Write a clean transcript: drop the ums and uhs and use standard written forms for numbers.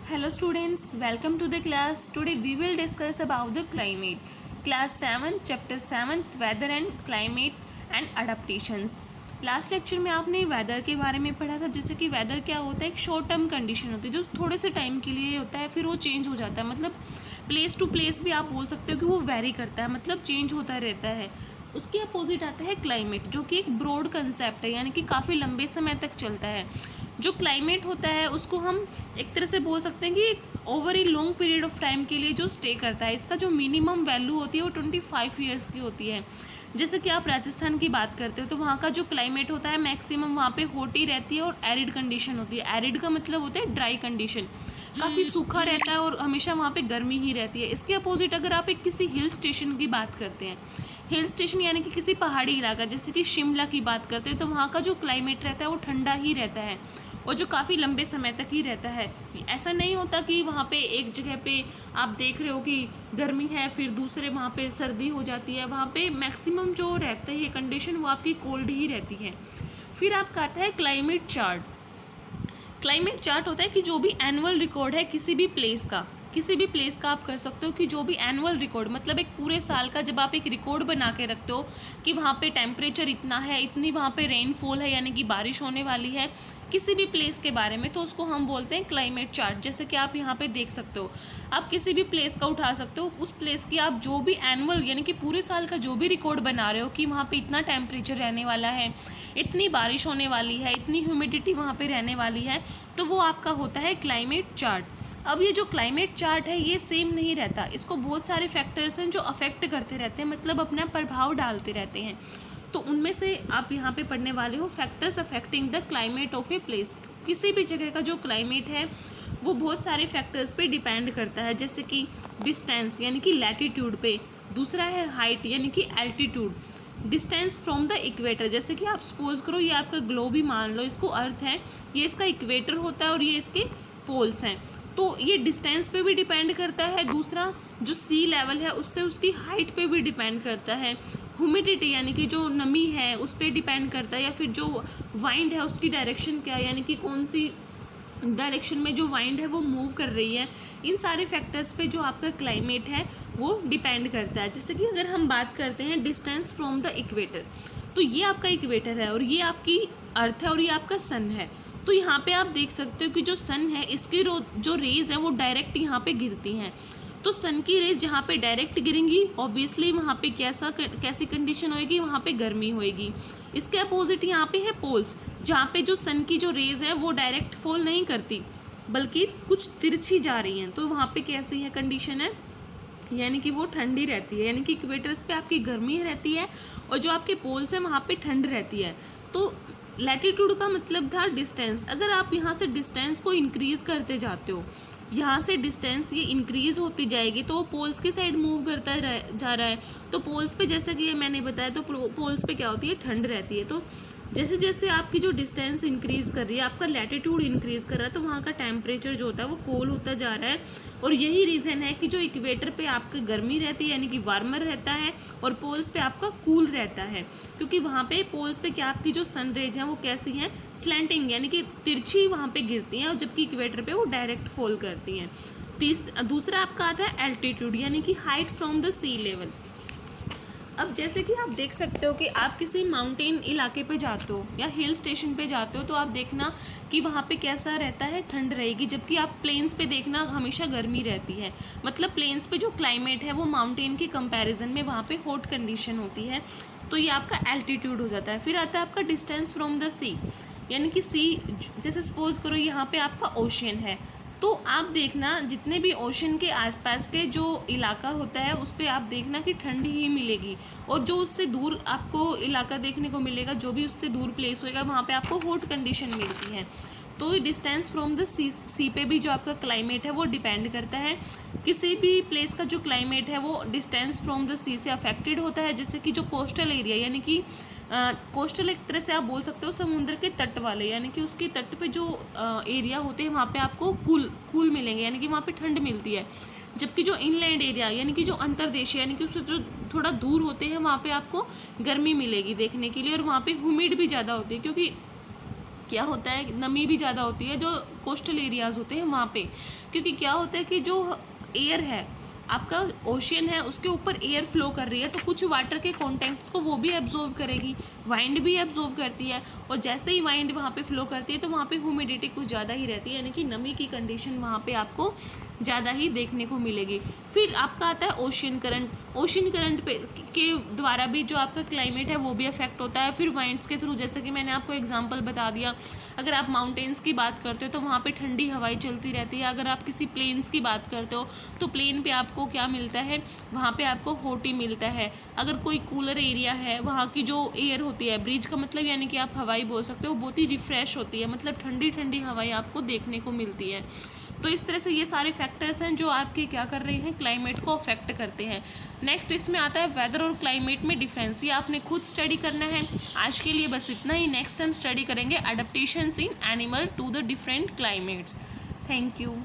Hello students, welcome to the class. Today we will discuss about the climate. Class 7, chapter 7, weather and climate and adaptations. Last lecture में आपने weather के बारे में पढ़ा था, जैसे कि वेदर क्या होता है, एक शॉर्ट टर्म कंडीशन होती है जो थोड़े से टाइम के लिए होता है, फिर वो चेंज हो जाता है। मतलब प्लेस टू प्लेस भी आप बोल सकते हो कि वो वेरी करता है, मतलब चेंज होता रहता है। उसके अपोजिट आता है क्लाइमेट, जो कि एक ब्रॉड कंसेप्ट है, यानी कि काफ़ी लंबे समय तक चलता है। जो क्लाइमेट होता है उसको हम एक तरह से बोल सकते हैं कि over a long period of time के लिए जो स्टे करता है, इसका जो मिनिमम वैल्यू होती है वो 25 ईयर्स की होती है। जैसे कि आप राजस्थान की बात करते हो तो वहाँ का जो क्लाइमेट होता है मैक्सिमम वहाँ पे हॉट ही रहती है और एरिड कंडीशन होती है। एरिड का मतलब होता है ड्राई कंडीशन, काफ़ी सूखा रहता है और हमेशा वहाँ पे गर्मी ही रहती है। इसके अपोजिट अगर आप एक किसी हिल स्टेशन की बात करते हैं, हिल स्टेशन यानी कि किसी पहाड़ी इलाका जैसे कि शिमला की बात करते हैं, तो वहाँ का जो क्लाइमेट रहता है वो ठंडा ही रहता है और जो काफ़ी लंबे समय तक ही रहता है। ऐसा नहीं होता कि वहाँ पे एक जगह पे आप देख रहे हो कि गर्मी है फिर दूसरे वहाँ पे सर्दी हो जाती है। वहाँ पे मैक्सिमम जो रहता है ये कंडीशन वो आपकी कोल्ड ही रहती है। फिर आपका आता है क्लाइमेट चार्ट। क्लाइमेट चार्ट होता है कि जो भी एनुअल रिकॉर्ड है किसी भी प्लेस का, किसी भी प्लेस का आप कर सकते हो कि जो भी एनुअल रिकॉर्ड मतलब एक पूरे साल का जब आप एक रिकॉर्ड बना के रखते हो कि वहाँ पे टेम्परेचर इतना है, इतनी वहाँ पे रेनफॉल है यानी कि बारिश होने वाली है किसी भी प्लेस के बारे में, तो उसको हम बोलते हैं क्लाइमेट चार्ट। जैसे कि आप यहाँ पे देख सकते हो, आप किसी भी प्लेस का उठा सकते हो, उस प्लेस की आप जो भी एनुअल यानी कि पूरे साल का जो भी रिकॉर्ड बना रहे हो कि वहाँ पे इतना टेम्परेचर रहने वाला है, इतनी बारिश होने वाली है, इतनी ह्यूमिडिटी वहाँ पे रहने वाली है, तो वो आपका होता है क्लाइमेट चार्ट। अब ये जो क्लाइमेट चार्ट है ये सेम नहीं रहता, इसको बहुत सारे फैक्टर्स हैं जो अफेक्ट करते रहते हैं, मतलब अपना प्रभाव डालते रहते हैं। तो उनमें से आप यहाँ पे पढ़ने वाले हो factors affecting the climate of a place. किसी भी जगह का जो क्लाइमेट है वो बहुत सारे फैक्टर्स पे डिपेंड करता है, जैसे कि डिस्टेंस यानी कि लैटिट्यूड पे, दूसरा है हाइट यानी कि altitude, distance from the equator, जैसे कि आप सपोज करो ये आपका ग्लोब ही मान लो, इसको अर्थ है, ये इसका इक्वेटर होता है और ये इसके पोल्स हैं, तो ये डिस्टेंस पे भी डिपेंड करता है। दूसरा जो सी लेवल है उससे उसकी हाइट पे भी डिपेंड करता है। ह्यूमिडिटी यानी कि जो नमी है उस पर डिपेंड करता है, या फिर जो वाइंड है उसकी डायरेक्शन क्या है, यानी कि कौन सी डायरेक्शन में जो वाइंड है वो मूव कर रही है। इन सारे फैक्टर्स पे जो आपका क्लाइमेट है वो डिपेंड करता है। जैसे कि अगर हम बात करते हैं डिस्टेंस फ्रॉम द इक्वेटर, तो ये आपका इक्वेटर है और ये आपकी अर्थ है और ये आपका सन है। तो यहाँ पे आप देख सकते हो कि जो सन है इसकी जो रेज है वो डायरेक्ट यहाँ पे गिरती हैं। तो सन की रेज जहाँ पे डायरेक्ट गिरेंगी ऑब्वियसली वहाँ पे कैसी कंडीशन होएगी, वहाँ पे गर्मी होएगी। इसके अपोजिट यहाँ पे है पोल्स, जहाँ पे जो सन की जो रेज है वो डायरेक्ट फॉल नहीं करती बल्कि कुछ तिरछी जा रही हैं, तो वहाँ पे कैसी है कंडीशन है, यानी कि वो ठंडी रहती है, यानी कि इक्वेटर्स पे आपकी गर्मी रहती है और जो आपके पोल्स हैं वहाँ पे ठंड रहती है। तो लैटिट्यूड का मतलब था डिस्टेंस। अगर आप यहाँ से डिस्टेंस को इंक्रीज करते जाते हो, यहाँ से डिस्टेंस ये इंक्रीज होती जाएगी तो वो पोल्स की साइड मूव करता जा रहा है, तो पोल्स पे जैसा कि ये मैंने बताया तो पोल्स पे क्या होती है, ठंड रहती है। तो जैसे जैसे आपकी जो डिस्टेंस इंक्रीज कर रही है, आपका लैटिट्यूड इंक्रीज कर रहा है, तो वहाँ का टेम्परेचर जो होता है वो कोल होता जा रहा है। और यही रीज़न है कि जो इक्वेटर पे आपकी गर्मी रहती है यानी कि वार्मर रहता है और पोल्स पे आपका कूल रहता है, क्योंकि वहाँ पे पोल्स पे क्या आपकी जो सन रेज हैं वो कैसी हैं, स्लैंटिंग यानी कि तिरछी वहाँ पे गिरती हैं, और जबकि इक्वेटर पे वो डायरेक्ट फॉल करती हैं। दूसरा आपका आता है एल्टीट्यूड यानी कि height from the sea level. अब जैसे कि आप देख सकते हो कि आप किसी माउंटेन इलाके पे जाते हो या हिल स्टेशन पे जाते हो तो आप देखना कि वहाँ पे कैसा रहता है, ठंड रहेगी, जबकि आप प्लेन्स पे देखना हमेशा गर्मी रहती है। मतलब प्लेन्स पे जो क्लाइमेट है वो माउंटेन के कंपैरिजन में वहाँ पे हॉट कंडीशन होती है, तो ये आपका एल्टीट्यूड हो जाता है। फिर आता है आपका डिस्टेंस फ्रॉम द सी, यानी कि सी, जैसे सपोज करो यहाँ पे आपका ओशियन है, तो आप देखना जितने भी ओशन के आसपास के जो इलाका होता है उस पर आप देखना कि ठंडी ही मिलेगी, और जो उससे दूर आपको इलाका देखने को मिलेगा, जो भी उससे दूर प्लेस होएगा वहाँ पे आपको हॉट कंडीशन मिलती है। तो डिस्टेंस फ्रॉम द सी पे भी जो आपका क्लाइमेट है वो डिपेंड करता है। किसी भी प्लेस का जो क्लाइमेट है वो डिस्टेंस फ्रॉम द सी से अफेक्टेड होता है। जैसे कि जो कोस्टल एरिया यानी कि कोस्टल एक तरह से आप बोल सकते हो समुद्र के तट वाले, यानी कि उसके तट पे जो एरिया होते हैं वहाँ पे आपको कूल मिलेंगे, यानी कि वहाँ पे ठंड मिलती है। जबकि जो इनलैंड एरिया यानी कि जो अंतर्देशीय यानी कि उससे जो थोड़ा दूर होते हैं वहाँ पे आपको गर्मी मिलेगी देखने के लिए, और वहाँ पे ह्यूमिड भी ज़्यादा होती है, क्योंकि क्या होता है, नमी भी ज़्यादा होती है जो कोस्टल एरियाज़ होते हैं वहाँ पे, क्योंकि क्या होता है कि जो एयर है आपका ओशियन है उसके ऊपर एयर फ्लो कर रही है, तो कुछ वाटर के कॉन्टेंट्स को वो भी एब्जॉर्ब करेगी, वाइंड भी एब्जॉर्ब करती है, और जैसे ही वाइंड वहाँ पे फ्लो करती है तो वहाँ पे ह्यूमिडिटी कुछ ज़्यादा ही रहती है, यानी कि नमी की कंडीशन वहाँ पे आपको ज़्यादा ही देखने को मिलेगी। फिर आपका आता है ओशियन करंट। ओशियन करंट पे के द्वारा भी जो आपका क्लाइमेट है वो भी अफेक्ट होता है। फिर वाइंड्स के थ्रू, जैसे कि मैंने आपको एग्जांपल बता दिया, अगर आप माउंटेन्स की बात करते हो तो वहाँ पे ठंडी हवाएं चलती रहती है। अगर आप किसी प्लेन्स की बात करते हो तो प्लेन पे आपको क्या मिलता है, वहाँ पे आपको हॉट ही मिलता है। अगर कोई कूलर एरिया है, वहाँ की जो एयर होती है, ब्रीज का मतलब यानी कि आप हवाई बोल सकते हो, बहुत ही रिफ्रेश होती है, मतलब ठंडी ठंडी हवाएं आपको देखने को मिलती है। तो इस तरह से ये सारे फैक्टर्स हैं जो आपके क्या कर रहे हैं, क्लाइमेट को अफेक्ट करते हैं। नेक्स्ट इसमें आता है वेदर और क्लाइमेट में डिफरेंस, ये आपने खुद स्टडी करना है। आज के लिए बस इतना ही। नेक्स्ट हम स्टडी करेंगे adaptations in animal to the different climates. Thank you.